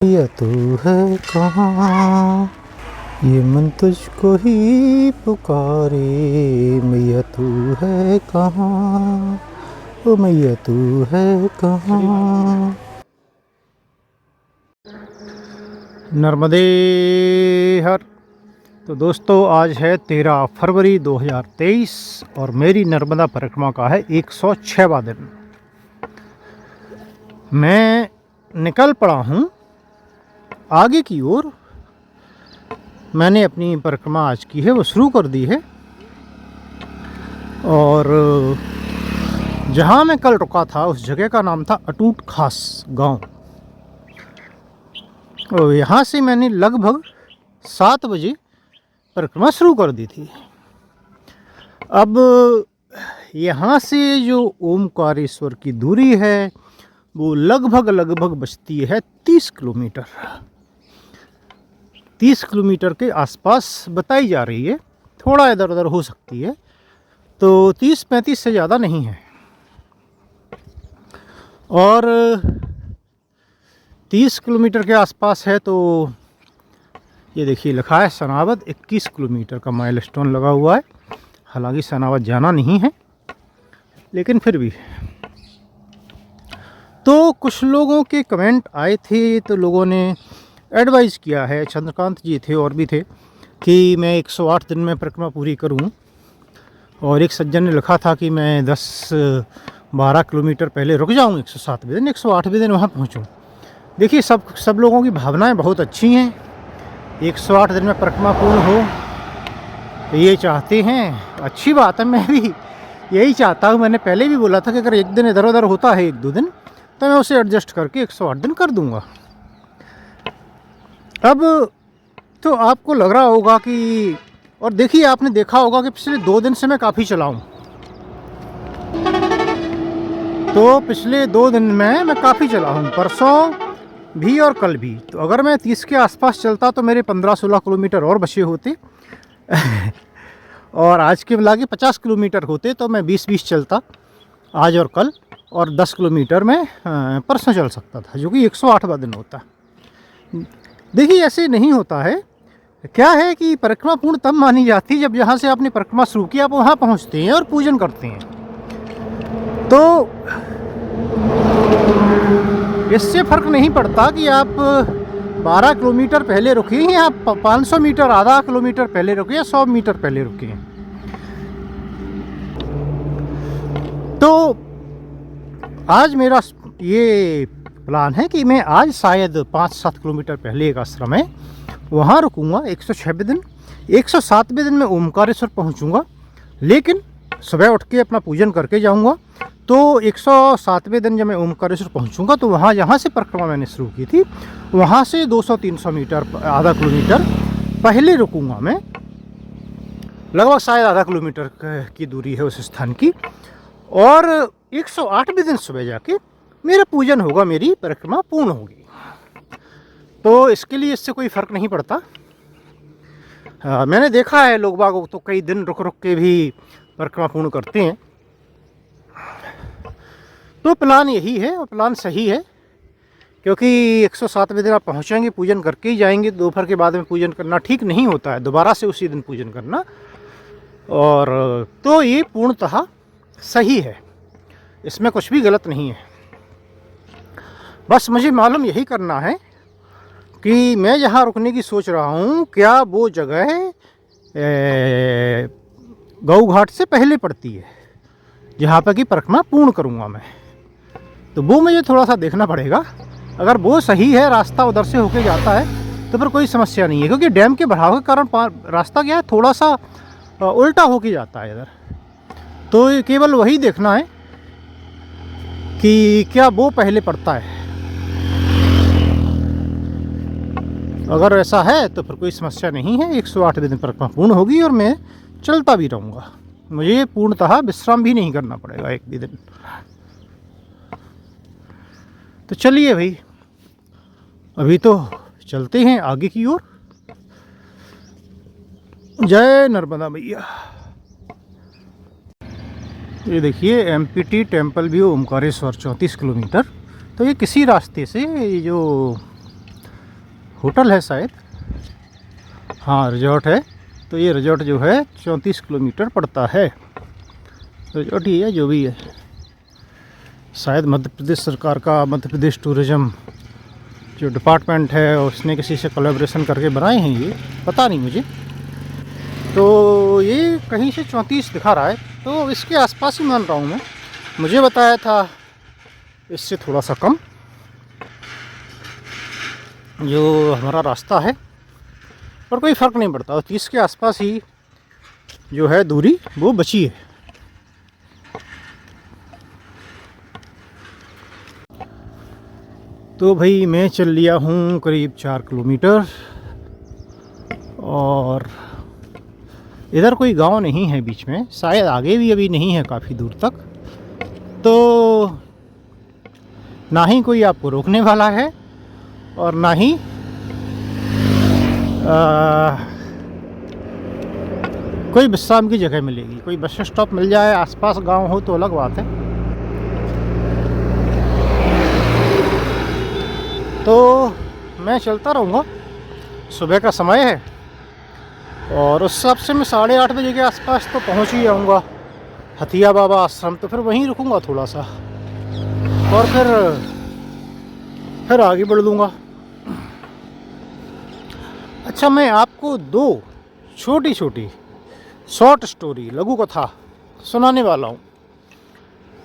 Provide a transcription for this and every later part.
या तू है कहाँ, ये मन तुझको ही पुकारे। मैया तू है कहाँ, ओ मैया तू है कहाँ। नर्मदे हर। तो दोस्तों आज है 13 फरवरी 2023 और मेरी नर्मदा परिक्रमा का है 106वां दिन। मैं निकल पड़ा हूँ आगे की ओर। मैंने अपनी परिक्रमा आज की है वो शुरू कर दी है और जहाँ मैं कल रुका था उस जगह का नाम था अटूट खास गांव। और यहाँ से मैंने लगभग 7 बजे परिक्रमा शुरू कर दी थी। अब यहाँ से जो ओमकारेश्वर की दूरी है वो लगभग बचती है 30 किलोमीटर। 30 किलोमीटर के आसपास बताई जा रही है, थोड़ा इधर उधर हो सकती है, तो 30-35 से ज़्यादा नहीं है। और 30 किलोमीटर के आसपास है तो ये देखिए लिखा है सनावद 21 किलोमीटर का माइलस्टोन लगा हुआ है। हालांकि सनावद जाना नहीं है लेकिन फिर भी। तो कुछ लोगों के कमेंट आए थे तो लोगों ने एडवाइस किया है, चंद्रकांत जी थे और भी थे, कि मैं 108 दिन में परिक्रमा पूरी करूं। और एक सज्जन ने लिखा था कि मैं 10-12 किलोमीटर पहले रुक जाऊं, 107वें दिन 108वें दिन वहां पहुंचूं। देखिए सब लोगों की भावनाएं बहुत अच्छी हैं। 108 दिन में परिक्रमा पूर्ण हो ये चाहते हैं, अच्छी बात है। मैं भी यही चाहता हूँ। मैंने पहले भी बोला था कि अगर एक दिन इधर उधर होता है 1-2 दिन तो मैं उसे एडजस्ट करके 108 दिन कर दूंगा। अब तो आपको लग रहा होगा कि, और देखिए आपने देखा होगा कि पिछले 2 दिन से मैं काफ़ी चला हूँ। तो पिछले 2 दिन में मैं काफ़ी चला हूँ, परसों भी और कल भी। तो अगर मैं 30 के आसपास चलता तो मेरे 15-16 किलोमीटर और बचे होते और आज के मिला के 50 किलोमीटर होते तो मैं 20-20 चलता आज और कल, और 10 किलोमीटर में परसों चल सकता था, जो कि 108वां दिन होता। देखिए ऐसे नहीं होता है। क्या है कि परिक्रमा पूर्ण तब मानी जाती है जब जहाँ से आपने परिक्रमा शुरू किया आप वहाँ पहुँचते हैं और पूजन करते हैं। तो इससे फ़र्क नहीं पड़ता कि आप 12 किलोमीटर पहले रुके हैं, आप 500 मीटर, आधा किलोमीटर पहले रुके या 100 मीटर पहले रुके हैं। तो आज मेरा ये प्लान है कि मैं आज शायद 5-7 किलोमीटर पहले एक आश्रम है वहाँ रुकूंगा 106वें दिन। 107वें दिन में ओमकारेश्वर पहुँचूँगा, लेकिन सुबह उठ के अपना पूजन करके जाऊँगा। तो 107वें दिन जब मैं ओमकारेश्वर पहुँचूँगा तो वहाँ जहाँ से परिक्रमा मैंने शुरू की थी वहाँ से 200-300 मीटर, आधा किलोमीटर पहले रुकूँगा मैं। लगभग शायद आधा किलोमीटर की दूरी है उस स्थान की। और 108वें दिन सुबह जाके मेरा पूजन होगा, मेरी परिक्रमा पूर्ण होगी। तो इसके लिए इससे कोई फ़र्क नहीं पड़ता। मैंने देखा है लोग बाग तो कई दिन रुक के भी परिक्रमा पूर्ण करते हैं। तो प्लान यही है और प्लान सही है, क्योंकि 107वें दिन आप पहुँचेंगे, पूजन करके ही जाएंगे। दोपहर के बाद में पूजन करना ठीक नहीं होता है, दोबारा से उसी दिन पूजन करना। और तो ये पूर्णतः सही है, इसमें कुछ भी गलत नहीं है। बस मुझे मालूम यही करना है कि मैं जहाँ रुकने की सोच रहा हूँ क्या वो जगह गऊ घाट से पहले पड़ती है जहाँ पर कि परिक्रमा पूर्ण करूँगा मैं। तो वो मुझे थोड़ा सा देखना पड़ेगा। अगर वो सही है, रास्ता उधर से होके जाता है तो फिर कोई समस्या नहीं है, क्योंकि डैम के बढ़ाव के कारण रास्ता क्या है थोड़ा सा उल्टा होके जाता है इधर। तो केवल वही देखना है कि क्या वो पहले पड़ता है। अगर ऐसा है तो फिर कोई समस्या नहीं है, 108वें दिन परिक्रमा पूर्ण होगी और मैं चलता भी रहूँगा। मुझे पूर्णतः विश्राम भी नहीं करना पड़ेगा एक भी दिन। तो चलिए भाई, अभी तो चलते हैं आगे की ओर। जय नर्मदा मैया। ये देखिए empty temple view Omkareshwar 34 kilometre. तो ये किसी रास्ते से ये जो होटल है शायद, हाँ रिजॉर्ट है। तो ये रिजॉर्ट जो है 34 किलोमीटर पड़ता है। रिजॉर्ट ही है जो भी है, शायद मध्य प्रदेश सरकार का, मध्य प्रदेश टूरिज़्म जो डिपार्टमेंट है उसने किसी से कोलैबोरेशन करके बनाए हैं, ये पता नहीं मुझे। तो ये कहीं से 34 दिखा रहा है, तो इसके आसपास ही मान रहा हूँ मैं। मुझे बताया था इससे थोड़ा सा कम जो हमारा रास्ता है, पर कोई फ़र्क नहीं पड़ता। 30 के आसपास ही जो है दूरी वो बची है। तो भाई मैं चल लिया हूँ करीब 4 किलोमीटर, और इधर कोई गांव नहीं है बीच में, शायद आगे भी अभी नहीं है काफ़ी दूर तक। तो ना ही कोई आपको रोकने वाला है और ना ही कोई विश्राम की जगह मिलेगी। कोई बस स्टॉप मिल जाए आसपास गांव हो तो अलग बात है। तो मैं चलता रहूँगा, सुबह का समय है और उस हिसाब से मैं 8:30 बजे के आसपास तो पहुँच ही जाऊँगा हथिया बाबा आश्रम। तो फिर वहीं रुकूँगा थोड़ा सा और फिर आगे बढ़ लूँगा। अच्छा, मैं आपको 2 छोटी छोटी शॉर्ट स्टोरी, लघु कथा सुनाने वाला हूँ।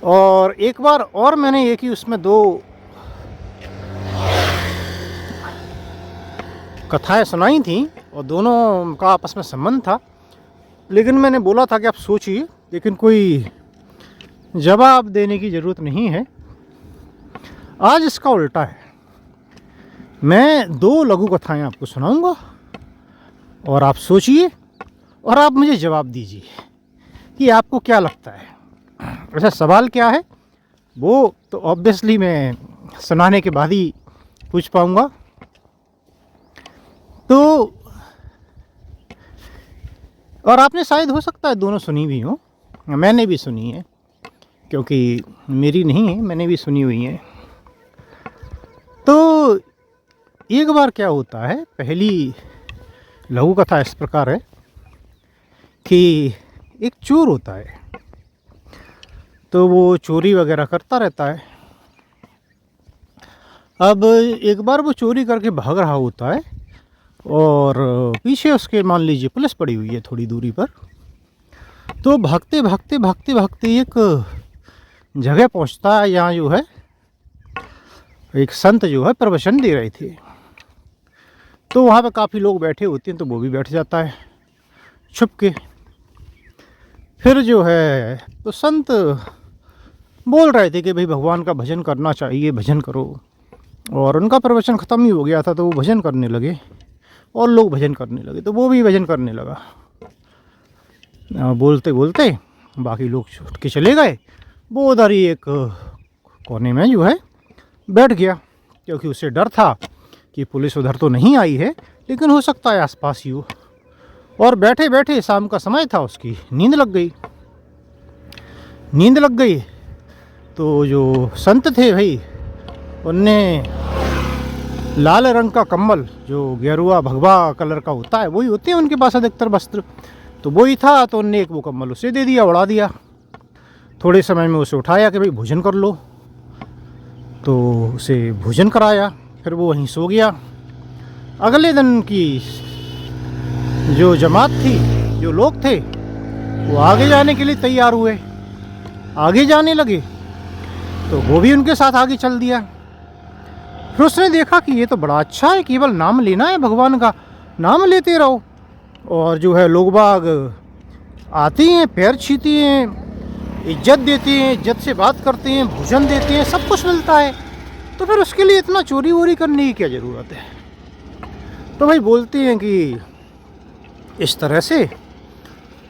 और एक बार और मैंने एक ही उसमें 2 कथाएं सुनाई थी और दोनों का आपस में संबंध था, लेकिन मैंने बोला था कि आप सोचिए, लेकिन कोई जवाब देने की ज़रूरत नहीं है। आज इसका उल्टा है। मैं 2 लघु कथाएं आपको सुनाऊंगा और आप सोचिए और आप मुझे जवाब दीजिए कि आपको क्या लगता है। वैसे सवाल क्या है वो तो ऑब्वियसली मैं सुनाने के बाद ही पूछ पाऊंगा। तो और आपने शायद हो सकता है दोनों सुनी भी हो, मैंने भी सुनी है, क्योंकि मेरी नहीं है, मैंने भी सुनी हुई है। तो एक बार क्या होता है, पहली लघु कथा इस प्रकार है कि एक चोर होता है, तो वो चोरी वगैरह करता रहता है। अब एक बार वो चोरी करके भाग रहा होता है और पीछे उसके मान लीजिए पुलिस पड़ी हुई है थोड़ी दूरी पर। तो भागते भागते भागते भागते एक जगह पहुंचता है, यहाँ जो है एक संत जो है प्रवचन दे रहे थे। तो वहाँ पे काफ़ी लोग बैठे होते हैं, तो वो भी बैठ जाता है छुप के। फिर जो है तो संत बोल रहे थे कि भाई भगवान का भजन करना चाहिए, भजन करो। और उनका प्रवचन ख़त्म ही हो गया था, तो वो भजन करने लगे और लोग भजन करने लगे, तो वो भी भजन करने लगा। बोलते बोलते बाकी लोग छूट के चले गए, वो उधर ही एक कोने में जो है बैठ गया, क्योंकि उसे डर था कि पुलिस उधर तो नहीं आई है, लेकिन हो सकता है आसपास ही हो। और बैठे बैठे शाम का समय था, उसकी नींद लग गई। नींद लग गई तो जो संत थे भाई, उनने लाल रंग का कम्बल, जो गेरुआ भगवा कलर का होता है, वही होते हैं उनके पास अधिकतर वस्त्र, तो वही था। तो उनने एक वो कम्बल उसे दे दिया, उड़ा दिया। थोड़े समय में उसे उठाया कि भाई भोजन कर लो, तो उसे भोजन कराया, फिर वो वहीं सो गया। अगले दिन की जो जमात थी, जो लोग थे, वो आगे जाने के लिए तैयार हुए, आगे जाने लगे, तो वो भी उनके साथ आगे चल दिया। फिर उसने देखा कि ये तो बड़ा अच्छा है, केवल नाम लेना है भगवान का, नाम लेते रहो, और जो है लोग बाग आते हैं, पैर छूते हैं, इज्जत देते हैं, इज्जत से बात करते हैं, भोजन देते हैं, सब कुछ मिलता है, तो फिर उसके लिए इतना चोरी वोरी करने की क्या ज़रूरत है। तो भाई बोलते हैं कि इस तरह से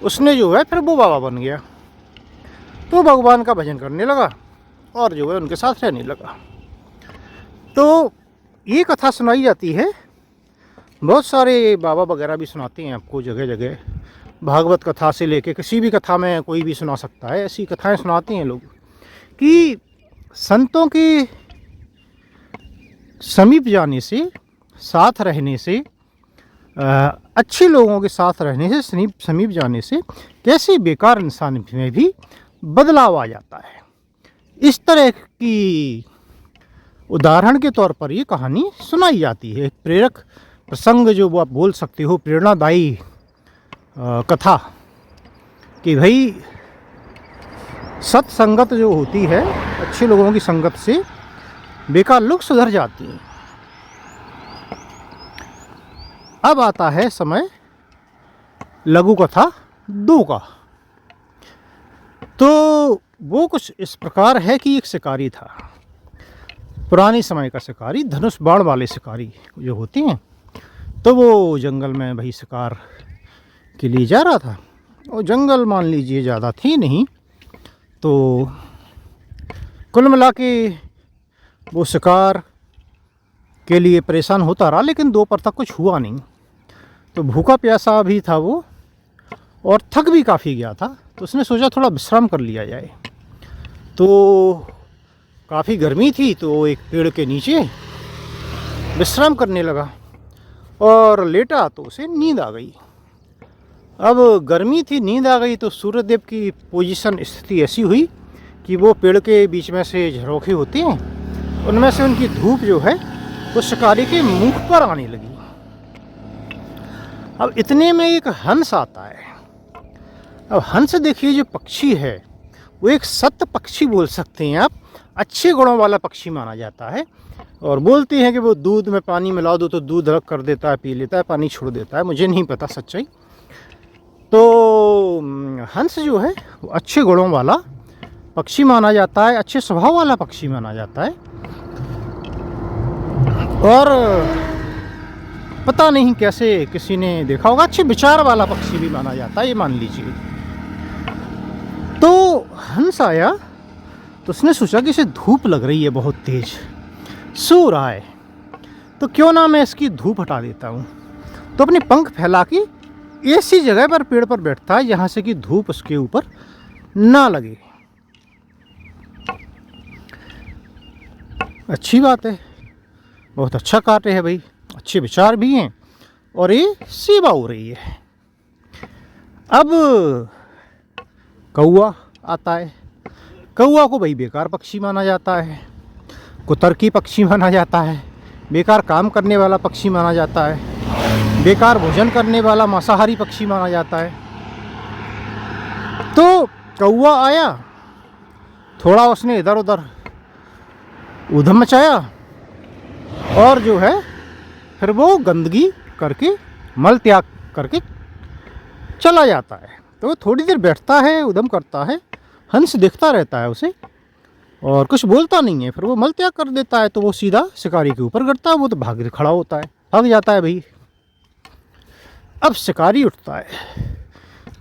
उसने जो है फिर वो बाबा बन गया, तो भगवान का भजन करने लगा और जो है उनके साथ रहने लगा। तो ये कथा सुनाई जाती है, बहुत सारे बाबा वगैरह भी सुनाते हैं आपको जगह जगह, भागवत कथा से लेके किसी भी कथा में कोई भी सुना सकता है, ऐसी कथाएं सुनाते हैं लोग कि संतों के समीप जाने से साथ रहने से, अच्छे लोगों के साथ रहने से, समीप जाने से कैसे बेकार इंसान में भी बदलाव आ जाता है। इस तरह की उदाहरण के तौर पर ये कहानी सुनाई जाती है। एक प्रेरक प्रसंग जो वो आप बोल सकते हो, प्रेरणादायी कथा कि भाई सत्संगत जो होती है, अच्छे लोगों की संगत से बेकार लोग सुधर जाती हैं। अब आता है समय लघु कथा 2 का। तो वो कुछ इस प्रकार है कि एक शिकारी था, पुराने समय का शिकारी, धनुष बाण वाले शिकारी जो होते हैं। तो वो जंगल में भाई शिकार के लिए जा रहा था, और जंगल मान लीजिए ज़्यादा थी नहीं, तो कुल मिला के वो शिकार के लिए परेशान होता रहा, लेकिन दोपहर तक कुछ हुआ नहीं। तो भूखा प्यासा भी था वो, और थक भी काफ़ी गया था। तो उसने सोचा थोड़ा विश्राम कर लिया जाए। तो काफ़ी गर्मी थी, तो एक पेड़ के नीचे विश्राम करने लगा और लेटा, तो उसे नींद आ गई। अब गर्मी थी, नींद आ गई, तो सूर्यदेव की पोजीशन, स्थिति ऐसी हुई कि वो पेड़ के बीच में से झरोखे होते हैं, उनमें से उनकी धूप जो है वो शिकारी के मुख पर आने लगी। अब इतने में एक हंस आता है। अब हंस देखिए, जो पक्षी है वो एक सत्य पक्षी बोल सकते हैं आप, अच्छे गुणों वाला पक्षी माना जाता है। और बोलते हैं कि वो दूध में पानी मिला दो तो दूध अलग कर देता है, पी लेता है, पानी छोड़ देता है। मुझे नहीं पता सच्चाई। तो हंस जो है वो अच्छे गुणों वाला पक्षी माना जाता है, अच्छे स्वभाव वाला पक्षी माना जाता है। और पता नहीं कैसे किसी ने देखा होगा, अच्छे विचार वाला पक्षी भी माना जाता है, ये मान लीजिए। तो हंस आया, तो उसने सोचा कि इसे धूप लग रही है, बहुत तेज सो रहा है, तो क्यों ना मैं इसकी धूप हटा देता हूँ। तो अपने पंख फैला के ऐसी जगह पर, पेड़ पर बैठता है जहाँ से कि धूप उसके ऊपर ना लगे। अच्छी बात है, बहुत अच्छा कार्य है भाई, अच्छे विचार भी हैं और ये सेवा हो रही है। अब कौआ आता है। कौआ को भाई बेकार पक्षी माना जाता है, कुतर्की पक्षी माना जाता है, बेकार काम करने वाला पक्षी माना जाता है, बेकार भोजन करने वाला मांसाहारी पक्षी माना जाता है। तो कौआ आया, थोड़ा उसने इधर उधर ऊधम मचाया, और जो है फिर वो गंदगी करके, मल त्याग करके चला जाता है। तो वो थोड़ी देर बैठता है, उधम करता है, हंस देखता रहता है उसे और कुछ बोलता नहीं है। फिर वो मल त्याग कर देता है, तो वो सीधा शिकारी के ऊपर गिरता है। वो तो भाग खड़ा होता है, भाग जाता है भाई। अब शिकारी उठता है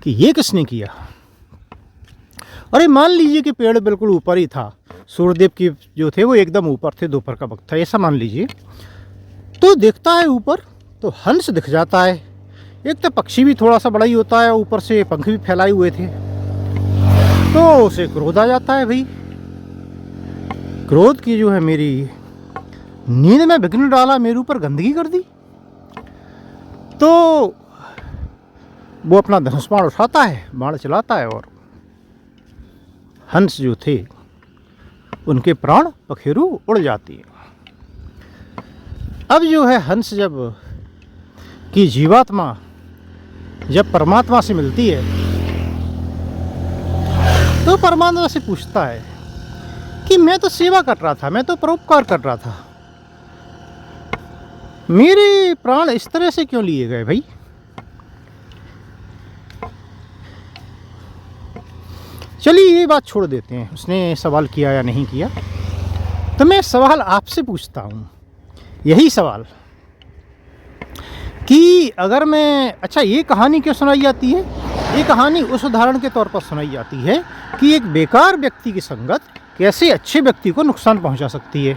कि ये किसने किया। अरे मान लीजिए कि पेड़ बिल्कुल ऊपर ही था, सूर्यदेव की जो थे वो एकदम ऊपर थे, दोपहर का वक्त था, ऐसा मान लीजिए। तो देखता है ऊपर, तो हंस दिख जाता है। एक तो पक्षी भी थोड़ा सा बड़ा ही होता है, ऊपर से पंख भी फैलाए हुए थे। तो उसे क्रोध आ जाता है भाई। क्रोध की जो है मेरी नींद में विघ्न डाला, मेरे ऊपर गंदगी कर दी। तो वो अपना धनुष बाण उठाता है, बाण चलाता है, और हंस जो थे उनके प्राण पखेरु उड़ जाती है। अब जो है हंस जब की जीवात्मा जब परमात्मा से मिलती है, तो परमात्मा से पूछता है कि मैं तो सेवा कर रहा था, मैं तो परोपकार कर रहा था, मेरे प्राण इस तरह से क्यों लिए गए भाई। चलिए ये बात छोड़ देते हैं, उसने सवाल किया या नहीं किया। तो मैं सवाल आपसे पूछता हूँ, यही सवाल कि अगर मैं, अच्छा ये कहानी क्यों सुनाई जाती है? ये कहानी उस उदाहरण के तौर पर सुनाई जाती है कि एक बेकार व्यक्ति की संगत कैसे अच्छे व्यक्ति को नुकसान पहुंचा सकती है।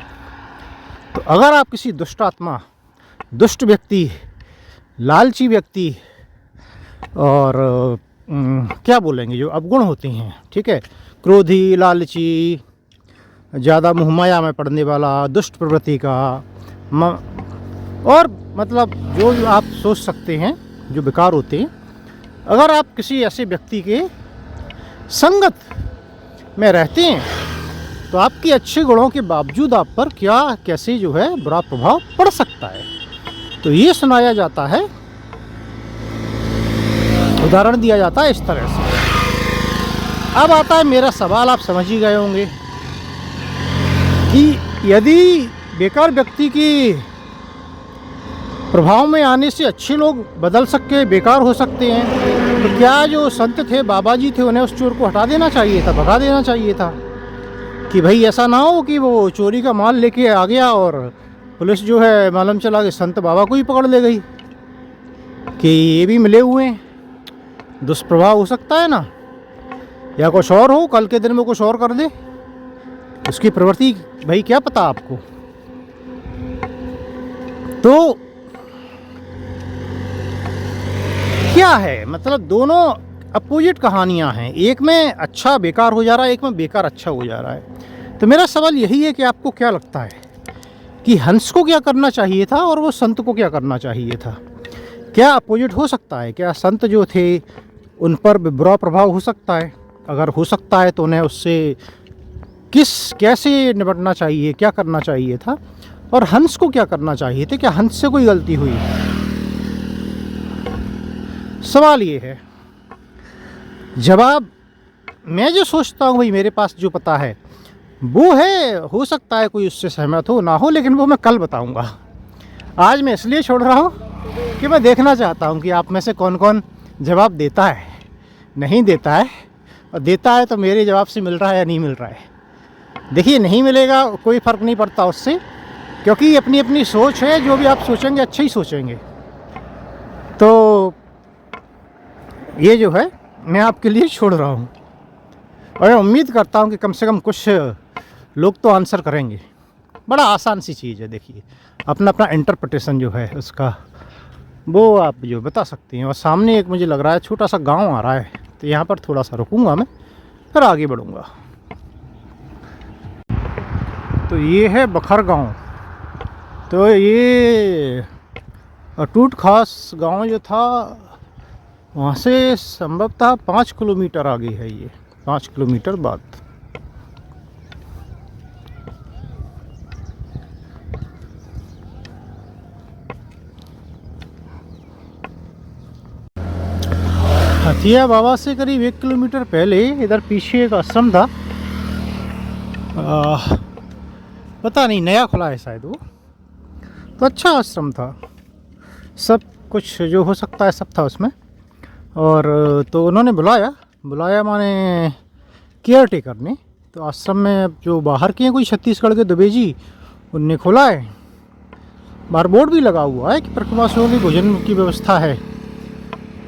तो अगर आप किसी दुष्ट आत्मा, दुष्ट व्यक्ति, लालची व्यक्ति और क्या बोलेंगे जो अवगुण होते हैं, ठीक है, क्रोधी, लालची, ज़्यादा मोहमाया में पड़ने वाला, दुष्ट प्रवृत्ति का, और मतलब जो आप सोच सकते हैं जो बेकार होते हैं, अगर आप किसी ऐसे व्यक्ति के संगत में रहते हैं तो आपके अच्छे गुणों के बावजूद आप पर क्या कैसे जो है बुरा प्रभाव पड़ सकता है। तो ये सुनाया जाता है, उदाहरण दिया जाता है इस तरह से। अब आता है मेरा सवाल, आप समझ ही गए होंगे कि यदि बेकार व्यक्ति की प्रभाव में आने से अच्छे लोग बदल सकते, बेकार हो सकते हैं, तो क्या जो संत थे, बाबा जी थे, उन्हें उस चोर को हटा देना चाहिए था, भगा देना चाहिए था कि भाई ऐसा ना हो कि वो चोरी का माल लेके आ गया और पुलिस जो है मालूम चला कि संत बाबा को ही पकड़ ले गई, कि ये भी मिले हुए हैं, दुष्प्रभाव हो सकता है ना। या कुछ और हो, कल के दिन में कुछ और कर दे, उसकी प्रवृत्ति भाई क्या पता आपको। तो क्या है मतलब, दोनों अपोजिट कहानियां हैं, एक में अच्छा बेकार हो जा रहा है, एक में बेकार अच्छा हो जा रहा है। तो मेरा सवाल यही है कि आपको क्या लगता है कि हंस को क्या करना चाहिए था और वो संत को क्या करना चाहिए था? क्या अपोजिट हो सकता है? क्या संत जो थे उन पर बुरा प्रभाव हो सकता है? अगर हो सकता है तो उन्हें उससे कैसे निपटना चाहिए, क्या करना चाहिए था? और हंस को क्या करना चाहिए थे? क्या हंस से कोई गलती हुई? सवाल ये है। जवाब मैं जो सोचता हूँ भाई, मेरे पास जो पता है वो है, हो सकता है कोई उससे सहमत हो ना हो, लेकिन वो मैं कल बताऊँगा। आज मैं इसलिए छोड़ रहा हूँ कि मैं देखना चाहता हूँ कि आप में से कौन कौन जवाब देता है, नहीं देता है, और देता है तो मेरे जवाब से मिल रहा है या नहीं मिल रहा है। देखिए, नहीं मिलेगा कोई फ़र्क नहीं पड़ता उससे, क्योंकि अपनी अपनी सोच है, जो भी आप सोचेंगे अच्छा ही सोचेंगे। तो ये जो है मैं आपके लिए छोड़ रहा हूँ, और मैं उम्मीद करता हूँ कि कम से कम कुछ लोग तो आंसर करेंगे। बड़ा आसान सी चीज़ है, देखिए अपना अपना इंटरप्रिटेशन जो है उसका वो आप जो बता सकते हैं। और सामने एक मुझे लग रहा है छोटा सा गांव आ रहा है, तो यहाँ पर थोड़ा सा रुकूंगा मैं, फिर आगे बढ़ूंगा। तो ये है बखर गांव। तो ये अटूट खास गांव जो था, वहाँ से संभवतः 5 किलोमीटर आगे है ये, 5 किलोमीटर बाद। हथिया बाबा से करीब 1 किलोमीटर पहले इधर पीछे एक आश्रम था, पता नहीं नया खुला है शायद वो, तो अच्छा आश्रम था, सब कुछ जो हो सकता है सब था उसमें। और तो उन्होंने बुलाया माने केयर टेकर ने। तो आश्रम में जो बाहर के हैं कोई छत्तीसगढ़ के दुबे जी, उनने खोला है, बाहर बोर्ड भी लगा हुआ है कि प्रवासियों की भोजन की व्यवस्था है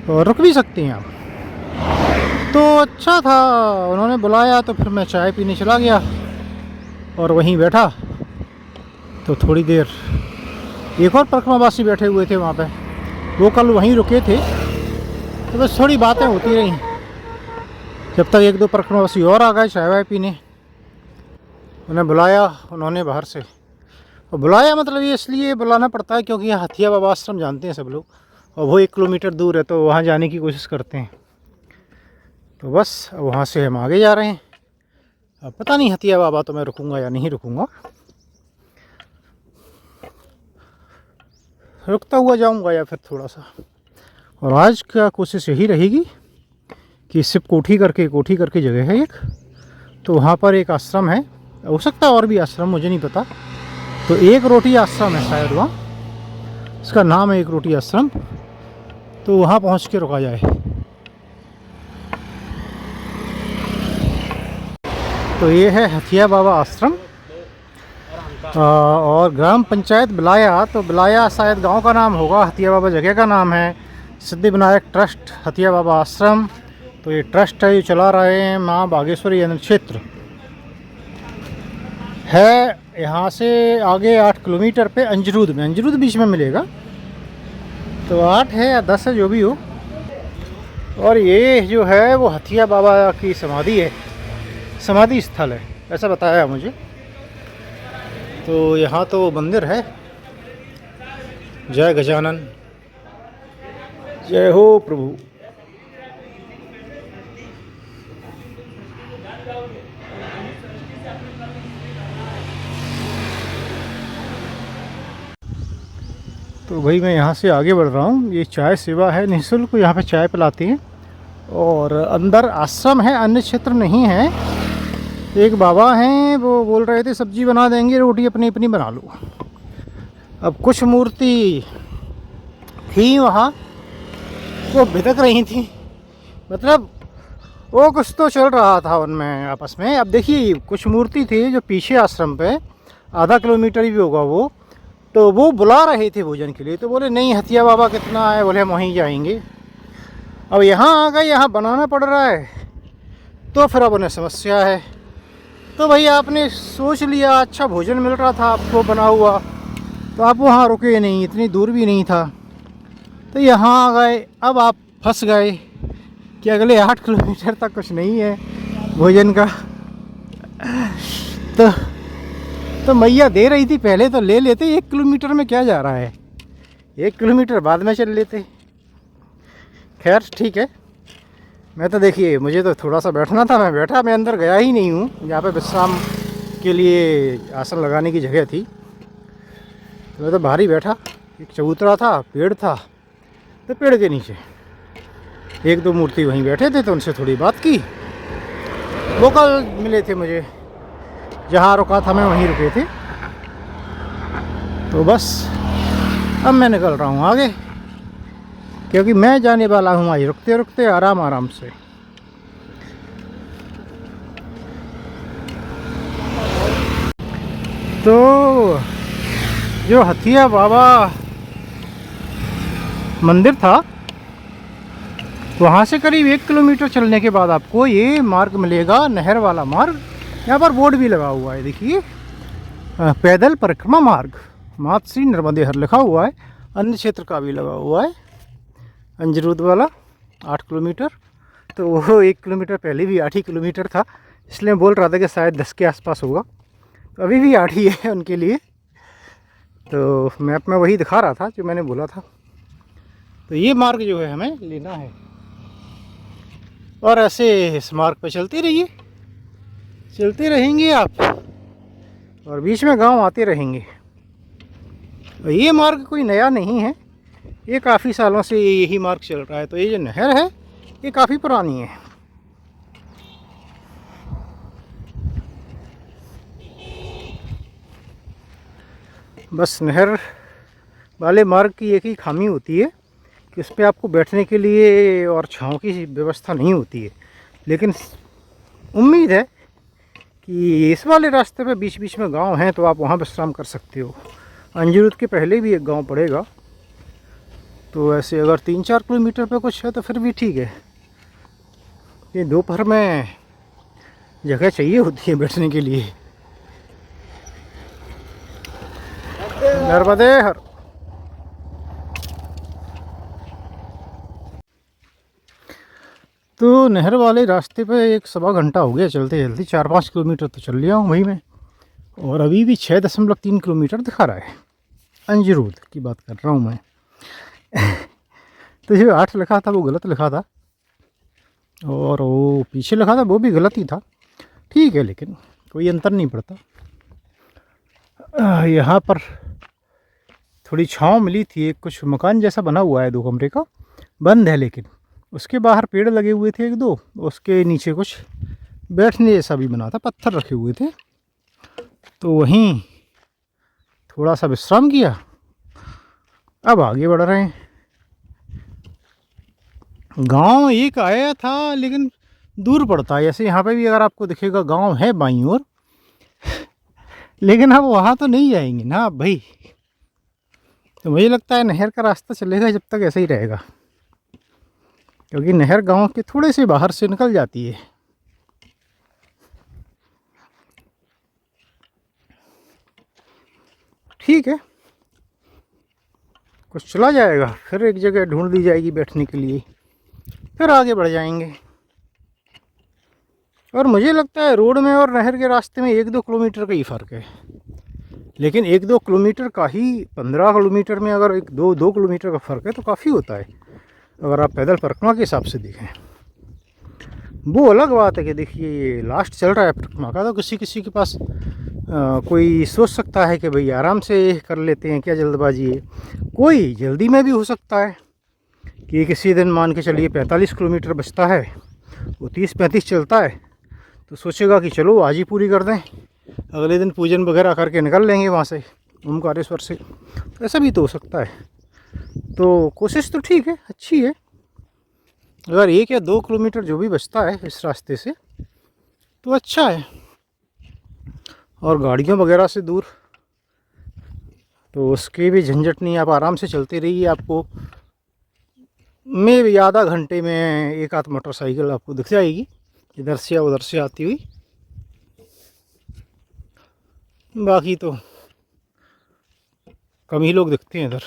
और रुक भी सकते हैं आप। तो अच्छा था, उन्होंने बुलाया तो फिर मैं चाय पीने चला गया और वहीं बैठा। तो थोड़ी देर एक और प्रक्रमावासी बैठे हुए थे वहाँ पे, वो कल वहीं रुके थे, तो बस थोड़ी बातें होती रहीं जब तक 1-2 प्रक्रमावासी और आ गए चाय वाय पीने। उन्हें बुलाया उन्होंने बाहर से, और बुलाया मतलब ये इसलिए बुलाना पड़ता है क्योंकि यहाँ हथिया बाबा आश्रम जानते हैं सब लोग, और वो 1 किलोमीटर दूर है, तो वहाँ जाने की कोशिश करते हैं। तो बस वहाँ से हम आगे जा रहे हैं। अब पता नहीं हथिया बाबा तो मैं रुकूंगा या नहीं रुकूंगा, रुकता हुआ जाऊंगा या फिर थोड़ा सा। और आज का कोशिश यही रहेगी कि सिर्फ कोठी करके जगह है एक, तो वहाँ पर एक आश्रम है, हो सकता है और भी आश्रम, मुझे नहीं पता। तो एक रोटी आश्रम है शायद वहाँ, इसका नाम है एक रोटी आश्रम, तो वहाँ पहुँच के रुका जाए। तो ये है हथिया बाबा आश्रम, और ग्राम पंचायत बिलाया। तो बिलाया शायद गांव का नाम होगा, हथिया बाबा जगह का नाम है। सिद्धि विनायक ट्रस्ट हथिया बाबा आश्रम, तो ये ट्रस्ट है, ये चला रहे हैं माँ बागेश्वरी अन्न क्षेत्र है। यहाँ से आगे 8 किलोमीटर पे अंजरूद में, अंजरूद बीच में मिलेगा, तो 8 है या 10 है जो भी हो। और ये जो है वो हथिया बाबा की समाधि है, समाधि स्थल है ऐसा बताया मुझे। तो यहाँ तो मंदिर है, जय गजानन, जय हो प्रभु। तो भाई मैं यहाँ से आगे बढ़ रहा हूँ। ये चाय सेवा है, निःशुल्क यहाँ पे चाय पिलाती हैं और अंदर आश्रम है, अन्य क्षेत्र नहीं है। एक बाबा हैं, वो बोल रहे थे सब्जी बना देंगे, रोटी अपनी अपनी बना लो। अब कुछ मूर्ति थी वहाँ, वो भिटक रही थी, मतलब वो कुछ तो चल रहा था उनमें आपस में। अब देखिए कुछ मूर्ति थी जो पीछे आश्रम पे आधा किलोमीटर ही होगा वो, तो वो बुला रहे थे भोजन के लिए। तो बोले नहीं हथिया बाबा कितना है, बोले हम वहीं जाएंगे। अब यहाँ आ गए, यहाँ बनाना पड़ रहा है, तो फिर अब उन्हें समस्या है। तो भाई आपने सोच लिया, अच्छा भोजन मिल रहा था आपको बना हुआ, तो आप वहाँ रुके नहीं, इतनी दूर भी नहीं था, तो यहाँ आ गए। अब आप फंस गए कि अगले 8 किलोमीटर तक कुछ नहीं है भोजन का। तो मैया दे रही थी, पहले तो ले लेते, 1 किलोमीटर में क्या जा रहा है, 1 किलोमीटर बाद में चल लेते। खैर ठीक है। मैं तो देखिए मुझे तो थोड़ा सा बैठना था, मैं बैठा, मैं अंदर गया ही नहीं हूँ। यहाँ पे विश्राम के लिए आसन लगाने की जगह थी, तो मैं तो बाहर ही बैठा। एक चबूतरा था, पेड़ था, तो पेड़ के नीचे 1-2 मूर्ति वहीं बैठे थे, तो उनसे थोड़ी बात की। वो कल मिले थे मुझे, जहाँ रुका था मैं वहीं रुके थे। तो बस अब मैं निकल रहा हूँ आगे, क्योंकि मैं जाने वाला हूँ आज रुकते रुकते आराम आराम से। तो जो हथिया बाबा मंदिर था, वहाँ से करीब 1 किलोमीटर चलने के बाद आपको ये मार्ग मिलेगा, नहर वाला मार्ग। यहाँ पर बोर्ड भी लगा हुआ है, देखिए, पैदल परिक्रमा मार्ग मात श्री नर्मदे हर लिखा हुआ है। अन्य क्षेत्र का भी लगा हुआ है, अंजरूद वाला 8 किलोमीटर। तो वो 1 किलोमीटर पहले भी 8 ही किलोमीटर था, इसलिए बोल रहा था कि शायद 10 के आसपास होगा। तो अभी भी 8 ही है उनके लिए। तो मैप में वही दिखा रहा था जो मैंने बोला था। तो ये मार्ग जो है हमें लेना है, और ऐसे इस मार्ग पर चलते रहिए, चलते रहेंगे आप, और बीच में गांव आते रहेंगे। और ये मार्ग कोई नया नहीं है, ये काफ़ी सालों से यही मार्ग चल रहा है। तो ये जो नहर है ये काफ़ी पुरानी है। बस नहर वाले मार्ग की एक ही खामी होती है कि उस पर आपको बैठने के लिए और छांव की व्यवस्था नहीं होती है। लेकिन उम्मीद है कि इस वाले रास्ते पे बीच बीच में गांव हैं, तो आप वहाँ विश्राम कर सकते हो। अंजरूद के पहले भी एक गांव पड़ेगा, तो ऐसे अगर 3-4 किलोमीटर पे कुछ है तो फिर भी ठीक है। ये दोपहर में जगह चाहिए होती है बैठने के लिए। नर्मदे हर। तो नहर वाले रास्ते पे 1-1.25 घंटा हो गया चलते चलते, 4-5 किलोमीटर तो चल लिया हूँ भाई मैं, और अभी भी 6.3 किलोमीटर दिखा रहा है। अंजरूद की बात कर रहा हूँ मैं। तो जो 8 लिखा था वो गलत लिखा था, और वो पीछे लिखा था वो भी गलत ही था। ठीक है, लेकिन कोई अंतर नहीं पड़ता। यहाँ पर थोड़ी छाँव मिली थी, एक कुछ मकान जैसा बना हुआ है 2 कमरे का, बंद है, लेकिन उसके बाहर पेड़ लगे हुए थे 1-2, उसके नीचे कुछ बैठने जैसा भी बना था, पत्थर रखे हुए थे। तो वहीं थोड़ा सा विश्राम किया, अब आगे बढ़ रहे हैं। गांव एक आया था लेकिन दूर पड़ता है। ऐसे यहाँ पे भी अगर आपको दिखेगा गांव है बाईं ओर, लेकिन अब वहाँ तो नहीं जाएंगे ना आप भाई। तो मुझे लगता है नहर का रास्ता चलेगा जब तक ऐसा ही रहेगा, क्योंकि नहर गांव के थोड़े से बाहर से निकल जाती है। ठीक है, कुछ चला जाएगा, फिर एक जगह ढूंढ ली जाएगी बैठने के लिए, फिर आगे बढ़ जाएंगे। और मुझे लगता है रोड में और नहर के रास्ते में 1-2 किलोमीटर का ही फ़र्क है। लेकिन 1-2 किलोमीटर का ही, 15 किलोमीटर में अगर 1-2 किलोमीटर का फ़र्क है तो काफ़ी होता है अगर आप पैदल परिक्रमा के हिसाब से देखें। वो अलग बात है कि देखिए ये लास्ट चल रहा है परिक्रमा का, तो किसी किसी के पास कोई सोच सकता है कि भाई आराम से कर लेते हैं, क्या जल्दबाजी है। कोई जल्दी में भी हो सकता है कि किसी दिन मान के चलिए 45 किलोमीटर बचता है, वो 30-35 चलता है, तो सोचेगा कि चलो आज ही पूरी कर दें, अगले दिन पूजन वगैरह करके निकल लेंगे वहाँ से ओमकारेश्वर से। तो ऐसा भी तो हो सकता है। तो कोशिश तो ठीक है, अच्छी है। अगर 1 या 2 किलोमीटर जो भी बचता है इस रास्ते से तो अच्छा है, और गाड़ियों वगैरह से दूर, तो उसके भी झंझट नहीं, आप आराम से चलते रहिए। आपको में भी आधा घंटे में एक आध मोटरसाइकिल आपको दिख जाएगी इधर से या उधर से आती हुई। बाकी तो कम ही लोग दिखते हैं इधर।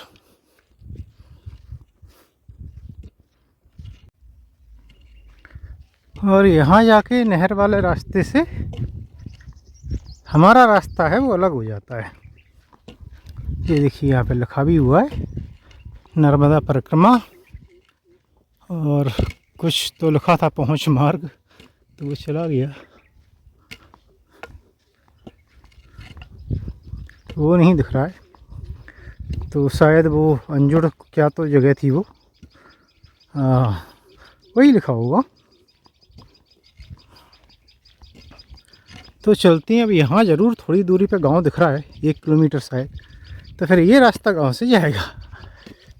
और यहाँ जाके नहर वाले रास्ते से हमारा रास्ता है वो अलग हो जाता है। ये देखिए यहाँ पे लिखा भी हुआ है नर्मदा परिक्रमा, और कुछ तो लिखा था पहुँच मार्ग, तो वो चला गया, वो नहीं दिख रहा है। तो शायद वो अंजुड़ क्या तो जगह थी वो, वही लिखा होगा। तो चलते हैं। अब यहाँ ज़रूर थोड़ी दूरी पे गांव दिख रहा है, 1 किलोमीटर शायद, तो फिर ये रास्ता गांव से जाएगा,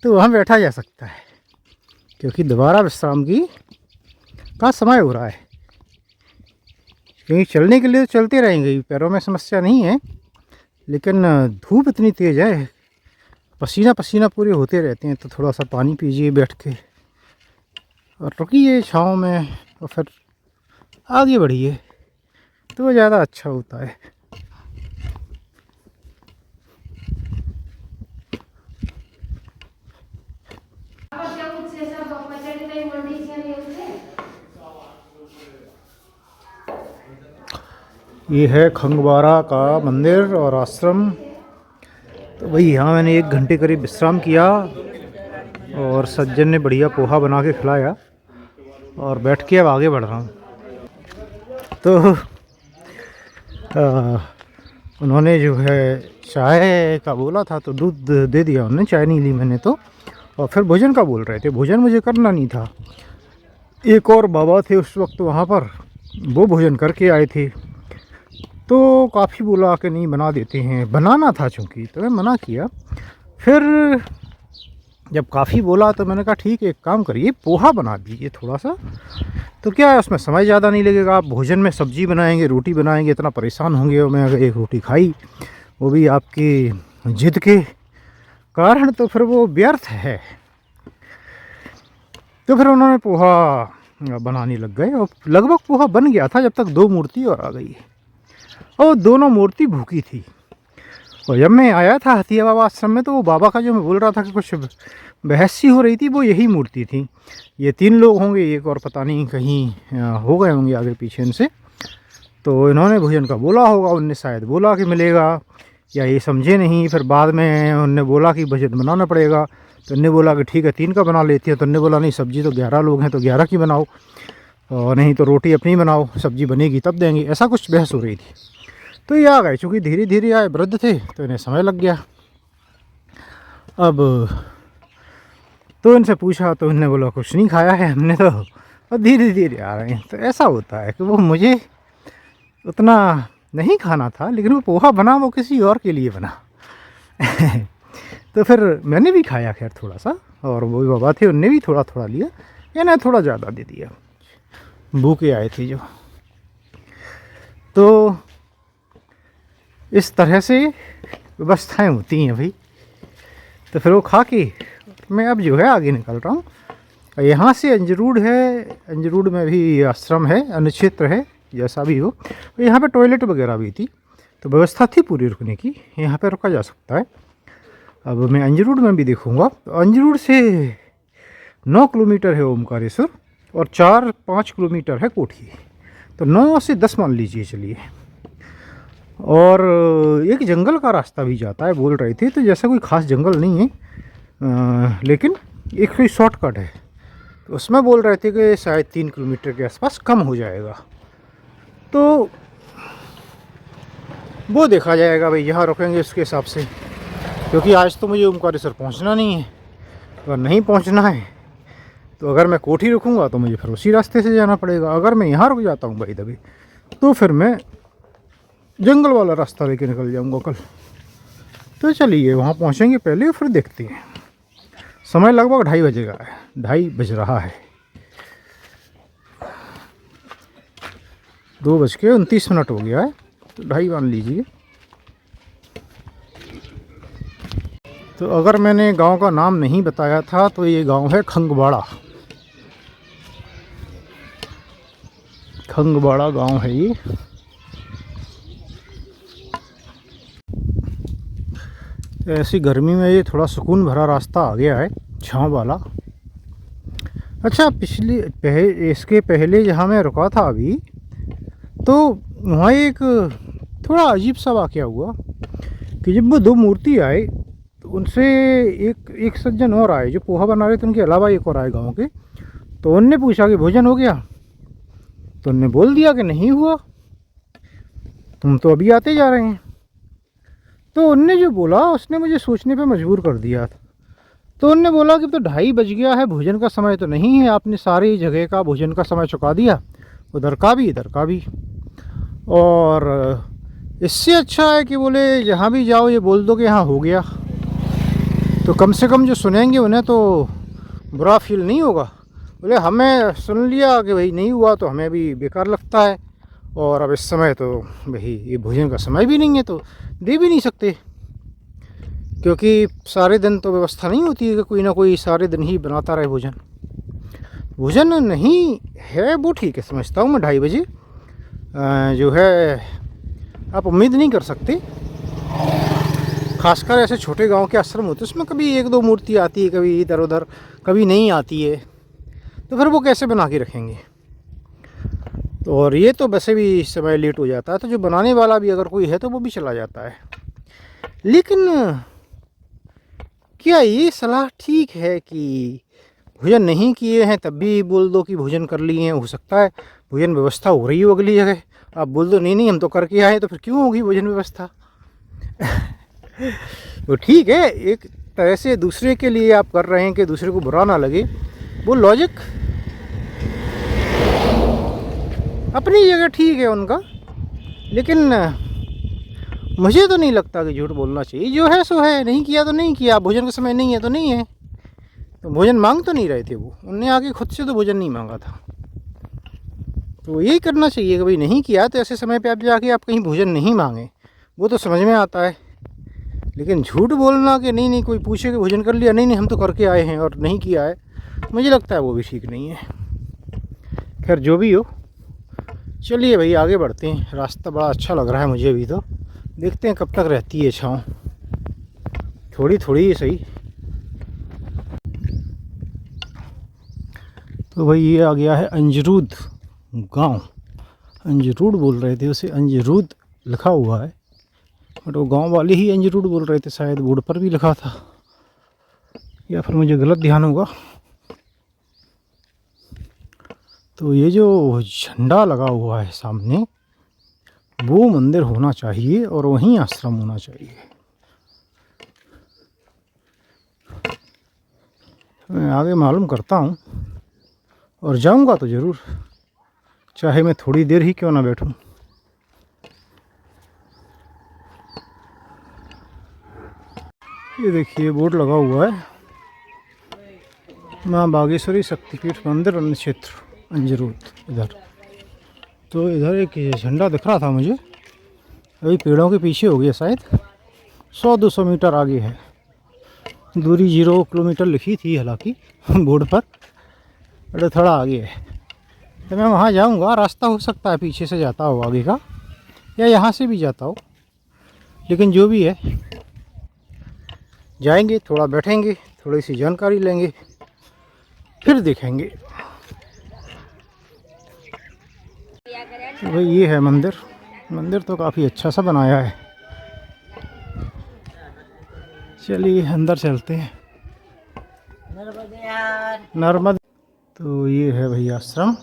तो वहाँ बैठा जा सकता है, क्योंकि दोबारा विश्राम की का समय हो रहा है। क्योंकि चलने के लिए तो चलते रहेंगे, पैरों में समस्या नहीं है, लेकिन धूप इतनी तेज़ है, पसीना पसीना पूरे होते रहते हैं। तो थोड़ा सा पानी पीजिए बैठ के और रुकिए छाँव में, और फिर आगे बढ़िए, तो ज़्यादा अच्छा होता है। ये है खंगवारा का मंदिर और आश्रम। तो भाई यहाँ मैंने 1 घंटे करीब विश्राम किया, और सज्जन ने बढ़िया पोहा बना के खिलाया, और बैठ के अब आगे बढ़ रहा हूँ। तो उन्होंने जो है चाय का बोला था, तो दूध दे दिया उन्होंने, चाय नहीं ली मैंने तो। और फिर भोजन का बोल रहे थे, भोजन मुझे करना नहीं था। एक और बाबा थे उस वक्त वहाँ पर, वो भोजन करके आए थे, तो काफ़ी बोला कि नहीं बना देते हैं, बनाना था चूँकि, तो मैं मना किया। फिर जब काफ़ी बोला तो मैंने कहा ठीक है, एक काम करिए पोहा बना दीजिए थोड़ा सा, तो क्या है उसमें समय ज़्यादा नहीं लगेगा। आप भोजन में सब्जी बनाएंगे, रोटी बनाएंगे, इतना परेशान होंगे, और मैं अगर एक रोटी खाई, वो भी आपकी जिद के कारण, तो फिर वो व्यर्थ है। तो फिर उन्होंने पोहा बनाने लग गए, और लगभग पोहा बन गया था जब तक 2 मूर्ति और आ गई, और दोनों मूर्ति भूखी थी। और जब मैं आया था हथिया बाबा आश्रम में, तो वो बाबा का जो मैं बोल रहा था कि कुछ बहस सी हो रही थी, वो यही मूर्ति थी। ये 3 लोग होंगे, एक और पता नहीं कहीं हो गए होंगे आगे पीछे इनसे। तो इन्होंने भोजन का बोला होगा, उनने शायद बोला कि मिलेगा, या ये समझे नहीं। फिर बाद में उनने बोला कि भोजन बनाना पड़ेगा, तो उनने बोला कि ठीक है 3 का बना लेती है। तो उनने बोला नहीं, सब्जी तो 11 लोग हैं तो 11 की बनाओ, और नहीं तो रोटी अपनी बनाओ, सब्जी बनेगी तब देंगे। ऐसा कुछ बहस हो रही थी। तो ये आ गए, चूँकि धीरे धीरे आए, वृद्ध थे, तो इन्हें समय लग गया। अब तो इनसे पूछा तो इन्होंने बोला कुछ नहीं खाया है हमने तो, और धीरे धीरे आ रहे हैं। तो ऐसा होता है कि वो मुझे उतना नहीं खाना था, लेकिन वो पोहा बना वो किसी और के लिए बना। तो फिर मैंने भी खाया खैर थोड़ा सा, और वो बाबा थे उनने भी थोड़ा थोड़ा लिया, यानी थोड़ा ज़्यादा दे दिया, भूखे आए थे जो। तो इस तरह से व्यवस्थाएं होती हैं भाई। तो फिर वो खा के मैं अब जो है आगे निकल रहा हूँ। यहाँ से अंजरूड है, अंजरूड में भी आश्रम है, अनुक्षेत्र है, जैसा भी हो। तो यहाँ पे टॉयलेट वगैरह भी थी, तो व्यवस्था थी पूरी रुकने की, यहाँ पे रुका जा सकता है। अब मैं अंजरूड में भी देखूँगा। तो अंजरूड से 9 किलोमीटर है ओमकारेश्वर, और 4-5 किलोमीटर है कोठी, तो 9 से 10 मान लीजिए चलिए। और एक जंगल का रास्ता भी जाता है बोल रहे थे, तो जैसा कोई ख़ास जंगल नहीं है, लेकिन एक कोई शॉर्टकट है, तो उसमें बोल रहे थे कि शायद 3 किलोमीटर के आसपास कम हो जाएगा। तो वो देखा जाएगा भाई, यहाँ रुकेंगे उसके हिसाब से, क्योंकि आज तो मुझे ओमकारेश्वर पहुँचना नहीं है। अगर नहीं पहुँचना है तो अगर मैं कोठी रुकूँगा तो मुझे फिर उसी रास्ते से जाना पड़ेगा। अगर मैं यहाँ रुक जाता हूँ भाई दबी, तो फिर मैं जंगल वाला रास्ता लेके निकल जाऊँगा कल। तो चलिए वहाँ पहुँचेंगे पहले, फिर देखते हैं। समय लगभग 2:30 बजेगा, 2:30 बज रहा है, 2:29 हो गया है, तो 2:30 मान लीजिए। तो अगर मैंने गांव का नाम नहीं बताया था तो ये गांव है खंगबाड़ा। खंगबाड़ा गांव है ये। ऐसी गर्मी में ये थोड़ा सुकून भरा रास्ता आ गया है, छाँव वाला। अच्छा, इसके पहले जहाँ मैं रुका था अभी, तो वहाँ एक थोड़ा अजीब सा वाक़या हुआ कि जब वो 2 मूर्ति आए, तो उनसे एक सज्जन और आए जो पोहा बना रहे थे, उनके अलावा एक और आए गांव के। तो उनने पूछा कि भोजन हो गया, तो उनने बोल दिया कि नहीं हुआ, तुम तो अभी आते जा रहे हैं। तो उनने जो बोला उसने मुझे सोचने पे मजबूर कर दिया था। तो उनने बोला कि तो 2:30 बज गया है, भोजन का समय तो नहीं है, आपने सारी जगह का भोजन का समय चुका दिया, उधर का भी इधर का भी। और इससे अच्छा है कि बोले जहाँ भी जाओ ये बोल दो कि हाँ हो गया, तो कम से कम जो सुनेंगे उन्हें तो बुरा फील नहीं होगा। बोले हमें सुन लिया कि भाई नहीं हुआ तो हमें भी बेकार लगता है, और अब इस समय तो भाई ये भोजन का समय भी नहीं है, तो दे भी नहीं सकते, क्योंकि सारे दिन तो व्यवस्था नहीं होती है कि कोई ना कोई सारे दिन ही बनाता रहे भोजन। भोजन नहीं है वो ठीक है, समझता हूँ मैं 2:30 बजे जो है आप उम्मीद नहीं कर सकते। खासकर ऐसे छोटे गांव के आश्रम होते हैं, उसमें कभी 1-2 मूर्ति आती है, कभी इधर उधर, कभी नहीं आती है, तो फिर वो कैसे बना के रखेंगे। तो और ये तो वैसे भी समय लेट हो जाता है, तो जो बनाने वाला भी अगर कोई है तो वो भी चला जाता है। लेकिन क्या ये सलाह ठीक है कि भोजन नहीं किए हैं तब भी बोल दो कि भोजन कर लिए हैं? हो सकता है भोजन व्यवस्था हो रही हो अगली जगह, आप बोल दो नहीं नहीं हम तो करके आए, तो फिर क्यों होगी भोजन व्यवस्था? वो ठीक है, एक तरह से दूसरे के लिए आप कर रहे हैं कि दूसरे को बुरा ना लगे, वो लॉजिक अपनी जगह ठीक है उनका। लेकिन मुझे तो नहीं लगता कि झूठ बोलना चाहिए, जो है सो है, नहीं किया तो नहीं किया, भोजन का समय नहीं है तो नहीं है। तो भोजन मांग तो नहीं रहे थे वो, उनने आके खुद से तो भोजन नहीं मांगा था। तो यही करना चाहिए कि भाई नहीं किया तो ऐसे समय पे आप जाके आप कहीं भोजन नहीं मांगें, वो तो समझ में आता है। लेकिन झूठ बोलना कि नहीं नहीं कोई पूछे कि भोजन कर लिया, नहीं नहीं हम तो करके आए हैं और नहीं किया है, मुझे लगता है वो भी ठीक नहीं है। खैर जो भी हो, चलिए भाई आगे बढ़ते हैं। रास्ता बड़ा अच्छा लग रहा है मुझे अभी, तो देखते हैं कब तक रहती है छाँव, थोड़ी थोड़ी ही सही। तो भाई ये आ गया है अंजरूद गांव। अंजरूद बोल रहे थे उसे, अंजरूद लिखा हुआ है, बट वो गांव वाले ही अंजरूद बोल रहे थे, शायद बोर्ड पर भी लिखा था, या फिर मुझे गलत ध्यान होगा। तो ये जो झंडा लगा हुआ है सामने, वो मंदिर होना चाहिए और वहीं आश्रम होना चाहिए। मैं आगे मालूम करता हूँ और जाऊँगा तो ज़रूर, चाहे मैं थोड़ी देर ही क्यों ना बैठूँ। ये देखिए बोर्ड लगा हुआ है, माँ बागेश्वरी शक्तिपीठ मंदिर अन्य क्षेत्र अंजरूद इधर। तो इधर एक झंडा दिख रहा था मुझे, अभी पेड़ों के पीछे हो गया, शायद 100-200 मीटर आगे है, दूरी 0 किलोमीटर लिखी थी हालांकि बोर्ड पर, बट थोड़ा आगे है। तो मैं वहाँ जाऊँगा, रास्ता हो सकता है पीछे से जाता हो आगे का, या यहाँ से भी जाता हो, लेकिन जो भी है जाएंगे, थोड़ा बैठेंगे, थोड़ी सी जानकारी लेंगे, फिर देखेंगे। तो भाई ये है मंदिर, मंदिर तो काफ़ी अच्छा सा बनाया है। चलिए अंदर चलते हैं। नर्मदा। तो ये है भाई आश्रम।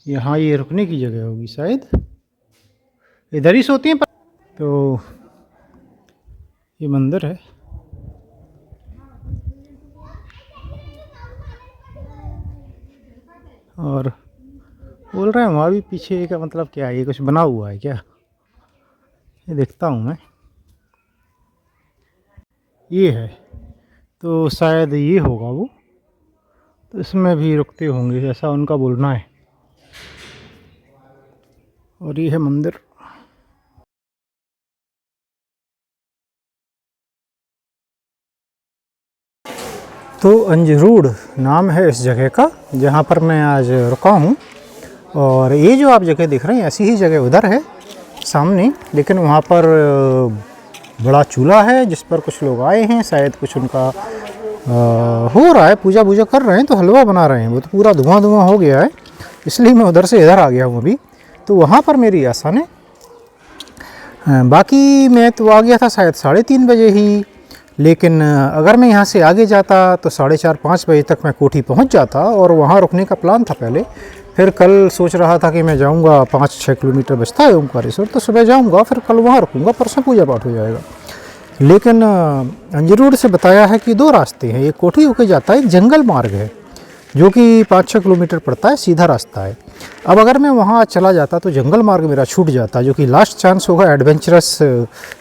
यहाँ ये रुकने की जगह होगी शायद, इधर ही सोती हैं। तो ये मंदिर है। और बोल रहे हैं वहाँ भी पीछे का मतलब क्या है, ये कुछ बना हुआ है क्या? ये देखता हूँ मैं। ये है तो शायद ये होगा वो, तो इसमें भी रुकते होंगे ऐसा उनका बोलना है। और ये है मंदिर। तो अंजरूड नाम है इस जगह का जहाँ पर मैं आज रुका हूँ। और ये जो आप जगह देख रहे हैं ऐसी ही जगह उधर है सामने, लेकिन वहाँ पर बड़ा चूल्हा है जिस पर कुछ लोग आए हैं, शायद कुछ उनका हो रहा है, पूजा वूजा कर रहे हैं, तो हलवा बना रहे हैं। वो तो पूरा धुआं धुआं हो गया है, इसलिए मैं उधर से इधर आ गया हूँ अभी। तो वहाँ पर मेरी आसान है। बाकी मैं तो आ गया था शायद 3:30 बजे ही, लेकिन अगर मैं यहाँ से आगे जाता तो 4:30-5 बजे तक मैं कोठी पहुँच जाता और वहाँ रुकने का प्लान था पहले। फिर कल सोच रहा था कि मैं जाऊँगा, 5-6 किलोमीटर बचता है ओमकारेश्वर, तो सुबह जाऊँगा, फिर कल वहाँ रुकूँगा, परसों पूजा पाठ हो जाएगा। लेकिन अंजरूड से बताया है कि 2 रास्ते हैं। एक कोठी होके जाता है, एक जंगल मार्ग है जो कि 5-6 किलोमीटर पड़ता है, सीधा रास्ता है। अब अगर मैं वहाँ चला जाता तो जंगल मार्ग मेरा छूट जाता, जो कि लास्ट चांस होगा एडवेंचरस,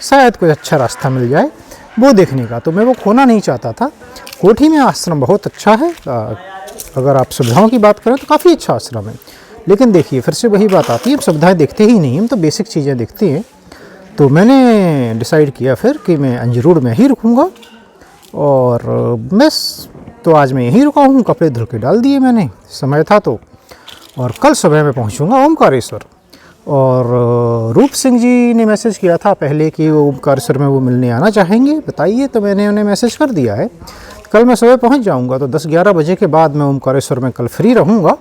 शायद कोई अच्छा रास्ता मिल जाए वो देखने का, तो मैं वो खोना नहीं चाहता था। कोठी में आश्रम बहुत अच्छा है, अगर आप सुविधाओं की बात करें तो काफ़ी अच्छा आश्रम है। लेकिन देखिए फिर से वही बात आती है, हम सुविधाएँ देखते ही नहीं, हम तो बेसिक चीज़ें देखते हैं। तो मैंने डिसाइड किया फिर कि मैं अंजरूड में ही रुकूँगा। और बस तो आज मैं यहीं रुका हूँ, कपड़े धुल के डाल दिए मैंने, समय था तो। और कल सुबह मैं पहुँचूँगा ओमकारेश्वर। और रूप सिंह जी ने मैसेज किया था पहले कि वो ओमकारेश्वर में वो मिलने आना चाहेंगे, बताइए। तो मैंने उन्हें मैसेज कर दिया है, कल मैं सुबह पहुँच जाऊँगा। तो 10-11 बजे के बाद मैं ओमकारेश्वर में कल फ्री रहूँगा।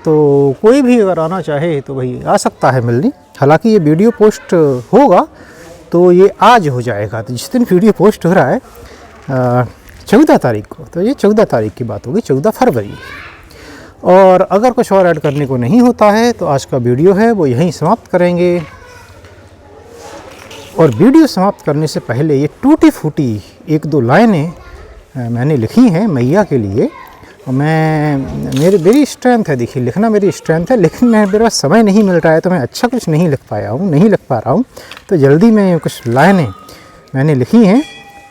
तो कोई भी अगर आना चाहे तो भाई आ सकता है मिलने। हालांकि ये वीडियो पोस्ट होगा तो ये आज हो जाएगा, तो जिस दिन वीडियो पोस्ट हो रहा है 14 तारीख को, तो ये 14 तारीख की बात होगी, 14 फरवरी। और अगर कुछ और ऐड करने को नहीं होता है तो आज का वीडियो है वो यहीं समाप्त करेंगे। और वीडियो समाप्त करने से पहले ये टूटी फूटी 1-2 लाइनें मैंने लिखी हैं मैया के लिए। मेरी स्ट्रेंथ है, देखिए लिखना मेरी स्ट्रेंथ है, लेकिन मेरा समय नहीं मिल रहा है तो मैं अच्छा कुछ नहीं लिख पा रहा हूँ। तो जल्दी में कुछ लाइनें मैंने लिखी हैं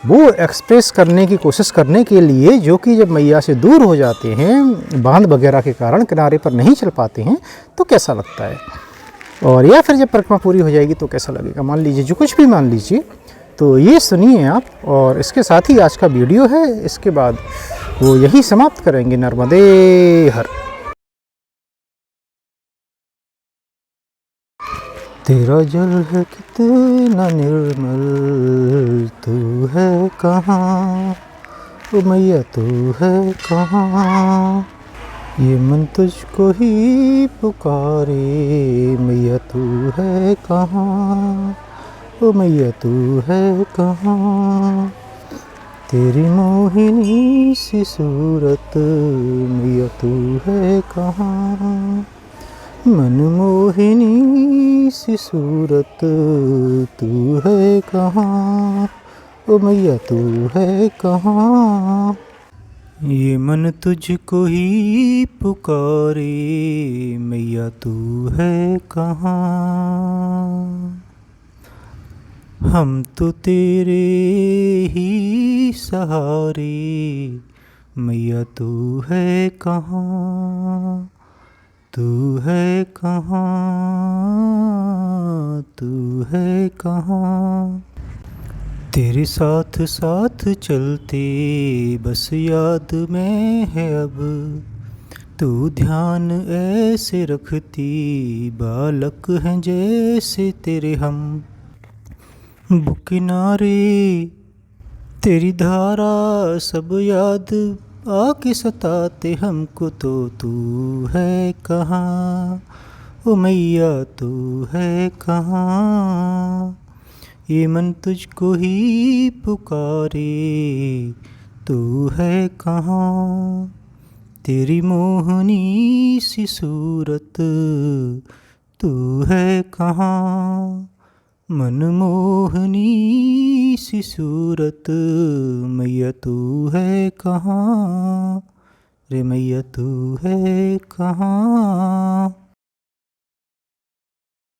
वो एक्सप्रेस करने की कोशिश करने के लिए, जो कि जब मैया से दूर हो जाते हैं, बांध वगैरह के कारण किनारे पर नहीं चल पाते हैं, तो कैसा लगता है, और या फिर जब परिक्रमा पूरी हो जाएगी तो कैसा लगेगा, मान लीजिए जो कुछ भी मान लीजिए। तो ये सुनिए आप, और इसके साथ ही आज का वीडियो है, इसके बाद वो यही समाप्त करेंगे। नर्मदे हर। तेरा जल है कितना निर्मल, तू है कहाँ, ओ मैया तू है कहाँ, ये मन तुझको ही पुकारे, मैया तू है कहाँ, ओ मैया तू है कहाँ, तेरी मोहिनी सी सूरत, मैया तू है कहाँ, मनमोहिनी सी सूरत, तू है कहाँ, ओ मैया तू है कहाँ, ये मन तुझको ही पुकारे, मैया तू है कहाँ, हम तो तेरे ही सहारे, मैया तू है कहाँ, तू है कहाँ, तू है कहाँ, तेरे साथ साथ चलते बस याद में है अब, तू ध्यान ऐसे रखती, बालक हैं जैसे तेरे हम, वो किनारे तेरी धारा सब याद आके सताते हमको, तो तू है कहाँ, ओ मैया तू है कहाँ, ये मन तुझको ही पुकारे, तू है कहाँ। तेरी मोहनी सी सूरत, तू है कहाँ, मनमोहनी सी सूरत, मैया तू है कहाँ, रे मैया तू है कहाँ।